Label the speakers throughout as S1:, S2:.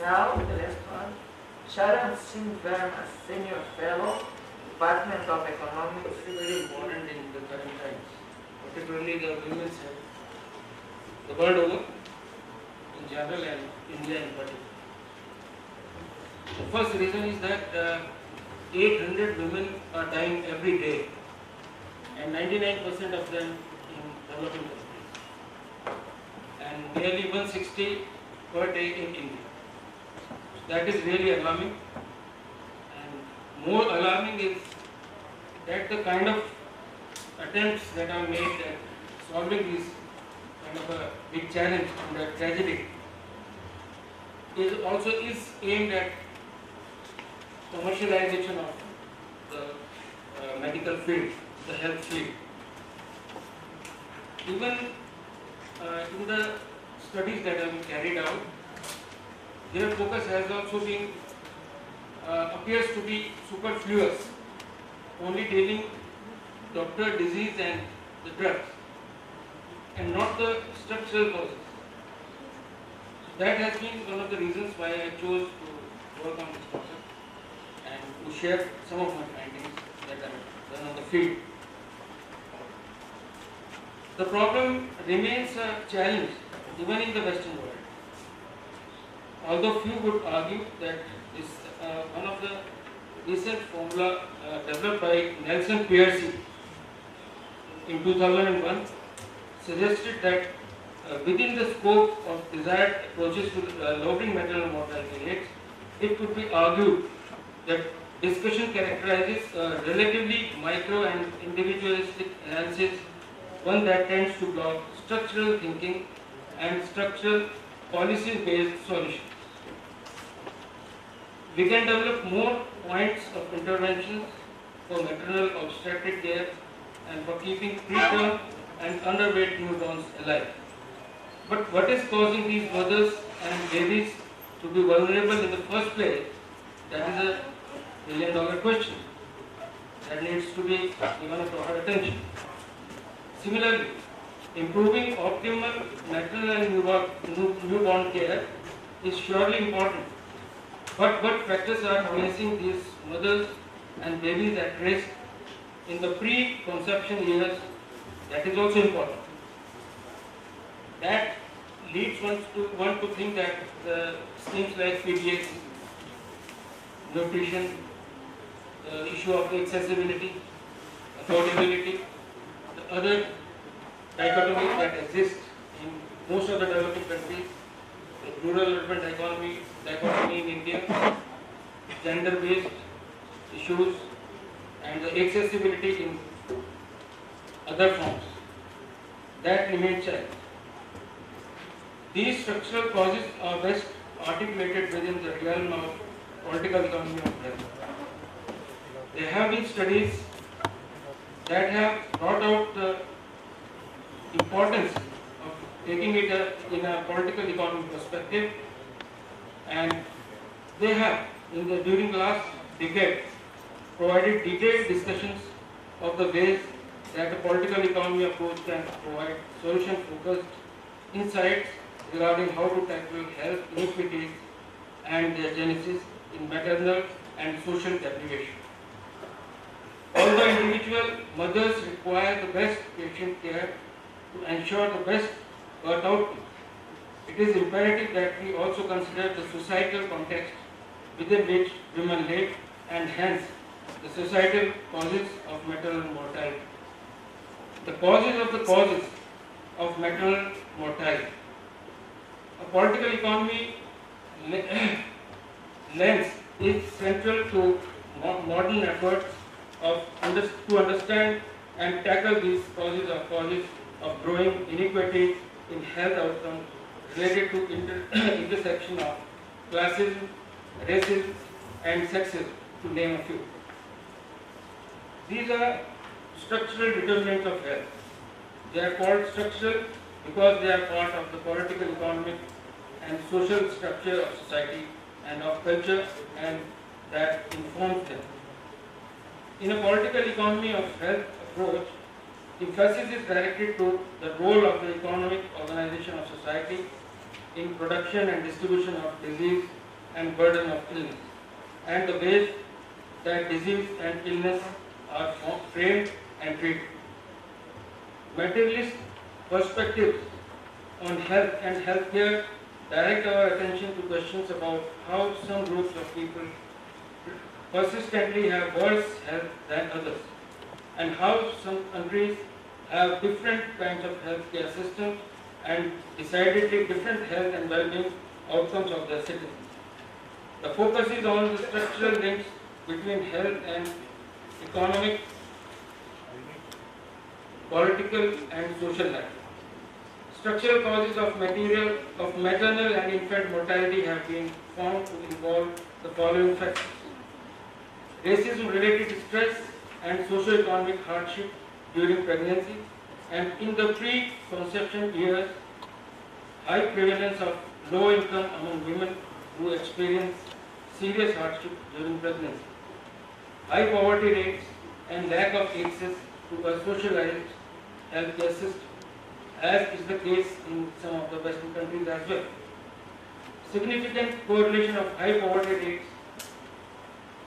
S1: Now, the last one. Sharon Singh Verma, Senior Fellow, Department of Economics.
S2: It's very important in the current times, particularly the women's health, the world over in general and India in particular. The first reason is that 800 women are dying every day, and 99% of them in developing countries, and nearly 160 per day in India. That is really alarming, and more alarming is that the kind of attempts that are made at solving this kind of a big challenge and a tragedy is also aimed at commercialization of the medical field, the health field. Even in the studies that have been carried out, their focus has also been appears to be superfluous, only dealing doctor, disease and the drugs, and not the structural causes. So that has been one of the reasons why I chose to work on this topic and to share some of my findings that I have done on the field. The problem remains a challenge even in the Western world. Although few would argue that is one of the recent formula developed by Nelson Piercy in 2001 suggested that within the scope of desired approaches to lowering maternal mortality rates, it could be argued that discussion characterizes a relatively micro and individualistic analysis, one that tends to block structural thinking and structural policy-based solutions. We can develop more points of intervention for maternal obstetric care and for keeping preterm and underweight newborns alive. But what is causing these mothers and babies to be vulnerable in the first place? That is a million-dollar question that needs to be given a proper attention. Similarly, improving optimal maternal and newborn care is surely important. But what factors are placing these mothers and babies at risk in the pre-conception years? That is also important. That leads one to think that the schemes like PDX, nutrition, the issue of accessibility, affordability, the other dichotomies that exist in most of the developing countries, the rural-urban dichotomy in India, gender-based issues, and the accessibility in other forms, that remain challenged. These structural causes are best articulated within the realm of political economy of health. There have been studies that have brought out the importance of taking it in a political economy perspective, and they have, during the last decade, provided detailed discussions of the ways that the political economy approach can provide solution-focused insights regarding how to tackle health inequities and their genesis in maternal and social deprivation. Although individual mothers require the best patient care to ensure the best birth outcome, it is imperative that we also consider the societal context within which women live and hence the societal causes of maternal mortality. The causes of maternal mortality. A political economy lens is central to modern efforts to understand and tackle these causes of growing inequity in health outcomes related to intersection of classism, racism, and sexism, to name a few. These are structural determinants of health. They are called structural because they are part of the political, economic, and social structure of society and of culture, and that informs them. In a political economy of health approach, emphasis is directed to the role of the economic organization of society in production and distribution of disease and burden of illness, and the ways that disease and illness are framed and treated. Materialist perspectives on health and healthcare direct our attention to questions about how some groups of people persistently have worse health than others, and how some countries have different kinds of healthcare systems and decidedly different health and well-being outcomes of their citizens. The focus is on the structural links between health and economic, political and social life. Structural causes of maternal and infant mortality have been found to involve the following factors: racism-related stress and socio-economic hardship during pregnancy, and in the pre-conception years, high prevalence of low income among women who experience serious hardship during pregnancy, high poverty rates and lack of access to a socialized healthcare system, as is the case in some of the Western countries as well. Significant correlation of high poverty rates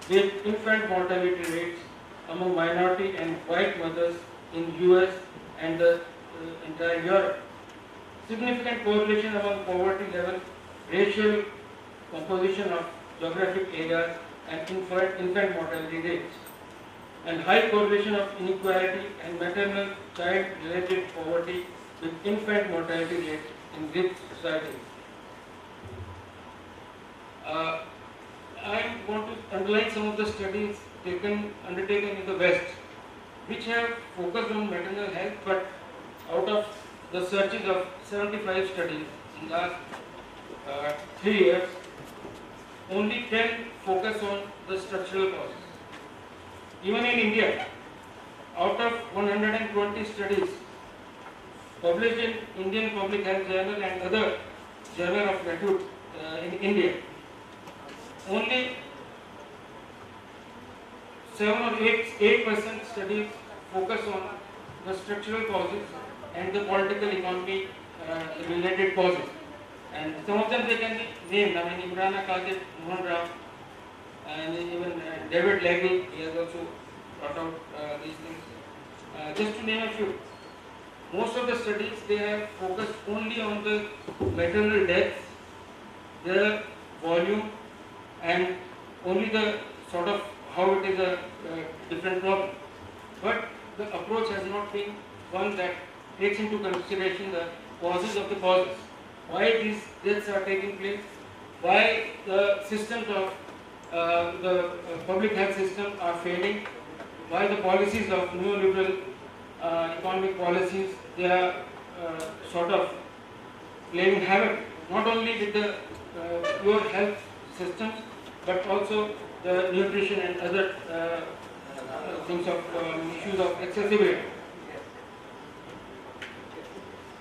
S2: with infant mortality rates among minority and white mothers in US and the entire Europe. Significant correlation among poverty level, racial composition of geographic areas and infant mortality rates, and high correlation of inequality and maternal child related poverty with infant mortality rates in rich societies. I want to underline some of the studies undertaken in the West, which have focused on maternal health, but out of the searches of 75 studies in the last 3 years, only 10 focus on the structural causes. Even in India, out of 120 studies published in Indian Public Health Journal and other journal of repute in India, only 7 or 8% studies focus on the structural causes and the political economy related causes. And some of them they can be named. I mean, Imran Khatib, Mohan Rao, and even David Legge, he has also brought out these things. Just to name a few. Most of the studies, they have focused only on the maternal deaths, their volume, and only the sort of how it is a different problem. But the approach has not been one that takes into consideration the causes of the causes. Why these deaths are taking place, why the systems of the public health system are failing, why the policies of neoliberal economic policies, they are sort of playing havoc not only with the pure health systems but also the nutrition and other things of issues of accessibility.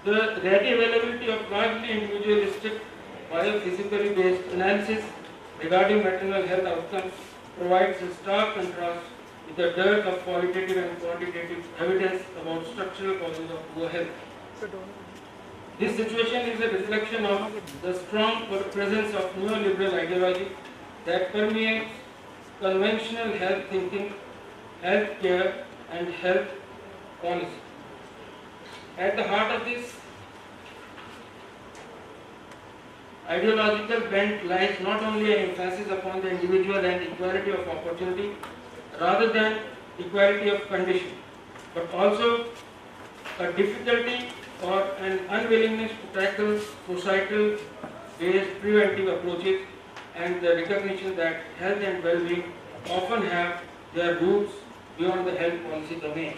S2: The ready availability of largely individualistic biophysically based analysis regarding maternal health outcomes provides a stark contrast with the dearth of qualitative and quantitative evidence about structural causes of poor health. This situation is a reflection of the strong presence of neoliberal ideology that permeates conventional health thinking, health care, and health policy. At the heart of this ideological bent lies not only an emphasis upon the individual and equality of opportunity rather than equality of condition, but also a difficulty or an unwillingness to tackle societal based preventive approaches and the recognition that health and well-being often have their roots beyond the health policy domain.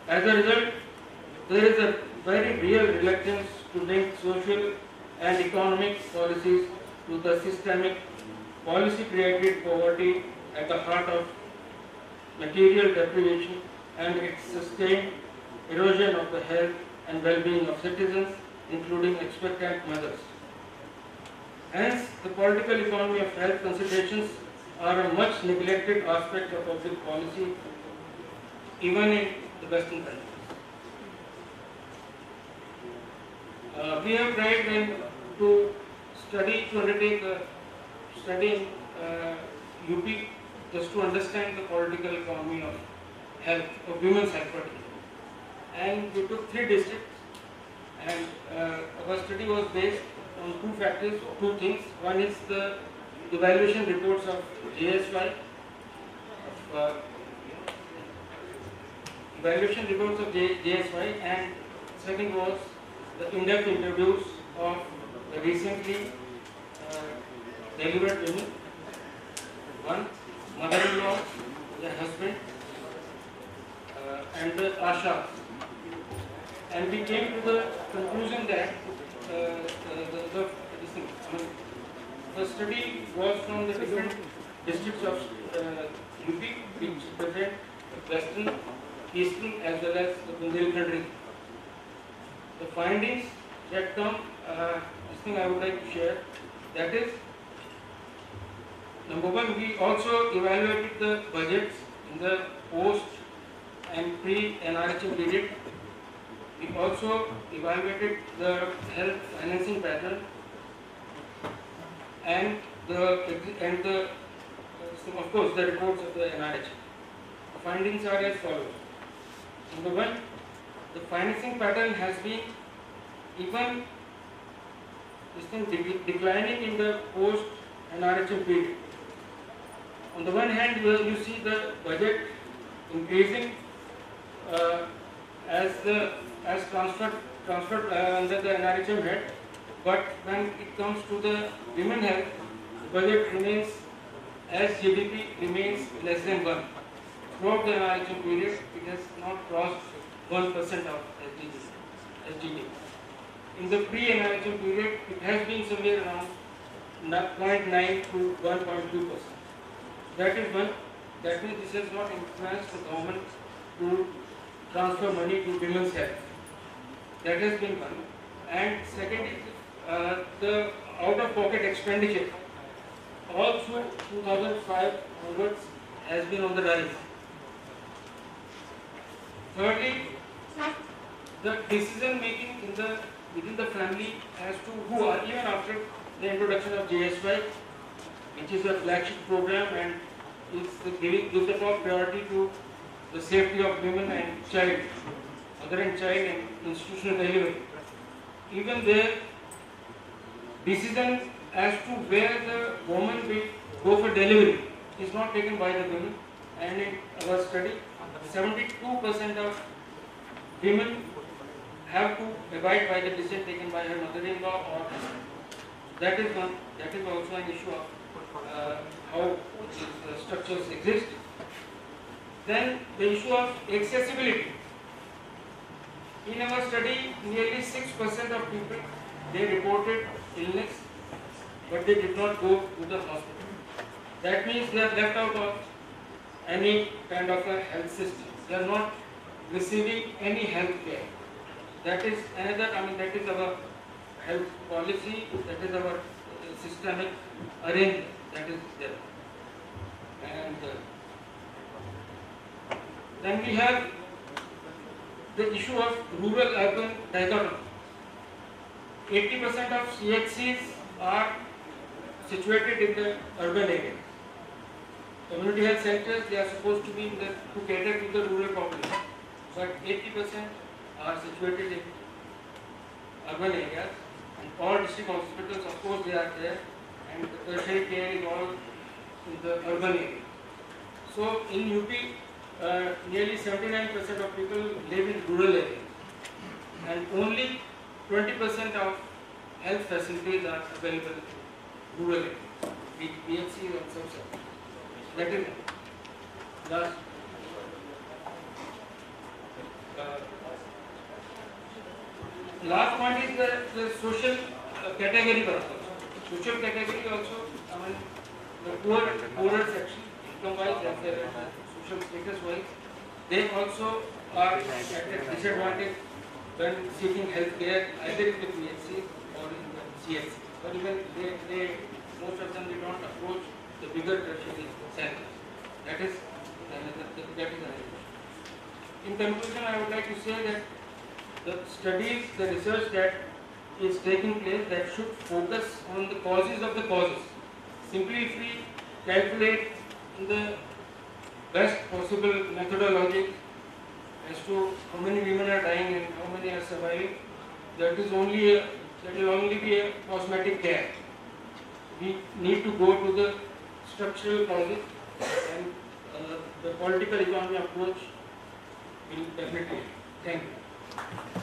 S2: As a result, there is a very real reluctance to link social and economic policies to the systemic policy-created poverty at the heart of material deprivation and its sustained erosion of the health and well-being of citizens, including expectant mothers. Hence, the political economy of health considerations are a much neglected aspect of public policy, even in the Western countries. We have tried then to undertake a study in UP just to understand the political economy of health, of women's health particularly. And we took 3 districts, and our study was based on 2 factors, 2 things. One is the evaluation reports of JSY, JSY, and second was the in-depth interviews of the recently delivered women, one mother-in-law, the husband, and the Ashas. And we came to the conclusion that the study was from the different districts of UP, which represent western, eastern, as well as the Bundelkhand region. The findings that come, this thing I would like to share, that is, number one, we also evaluated the budgets in the post and pre-NRHM period. We also evaluated the health financing pattern and of course the reports of the NRHM. The findings are as follows. Number one, the financing pattern has been even declining in the post NRHM period. On the one hand, you see the budget increasing as transferred under the NRHM head, but when it comes to the women health, the budget remains as GDP remains less than 1. Throughout the NRHM period, it has not crossed 1% of SDG. In the pre-NRHM period, it has been somewhere around 0.9 to 1.2%. That is one. That means this has not influenced the government to transfer money to women's health. That has been one. And second is the out-of-pocket expenditure. All through 2005 onwards has been on the rise. Thirdly, the decision making within the family as to who are, even after the introduction of JSY, which is a flagship program and gives the top priority to the safety of women and child, mother and child, and institutional delivery. Even there, decision as to where the woman will go for delivery is not taken by the women. And in our study, 72% of women have to abide by the decision taken by her mother-in-law or husband. That is one. That is also an issue of how these structures exist. Then the issue of accessibility. In our study, nearly 6% of people, they reported illness, but they did not go to the hospital. That means they are left out of any kind of a health system. They are not receiving any health care. That is another, that is our health policy, that is our systemic arrangement that is there. And then we have the issue of rural-urban dichotomy. 80% of CHCs are situated in the urban area. Community health centers, they are supposed to be to cater to the rural population, but 80% are situated in urban areas, and all district hospitals, of course, they are there, and the tertiary care is all in the urban area. So in UP, nearly 79% of people live in rural areas, and only 20% of health facilities are available in rural areas, BHC and sub-sector. That is last. Last point is the social category purpose. Social category also, the poorer section, income-wise as well as social status-wise, they also are at a disadvantage when seeking health care either in the PHC or in the CHC. But even most of them, they don't approach the bigger tertiary centers. That is another issue. In conclusion, I would like to say that the studies, the research that is taking place, that should focus on the causes of the causes. Simply if we calculate in the best possible methodology as to how many women are dying and how many are surviving, that will only be a cosmetic care. We need to go to the structural causes, and the political economy approach will definitely. Thank you.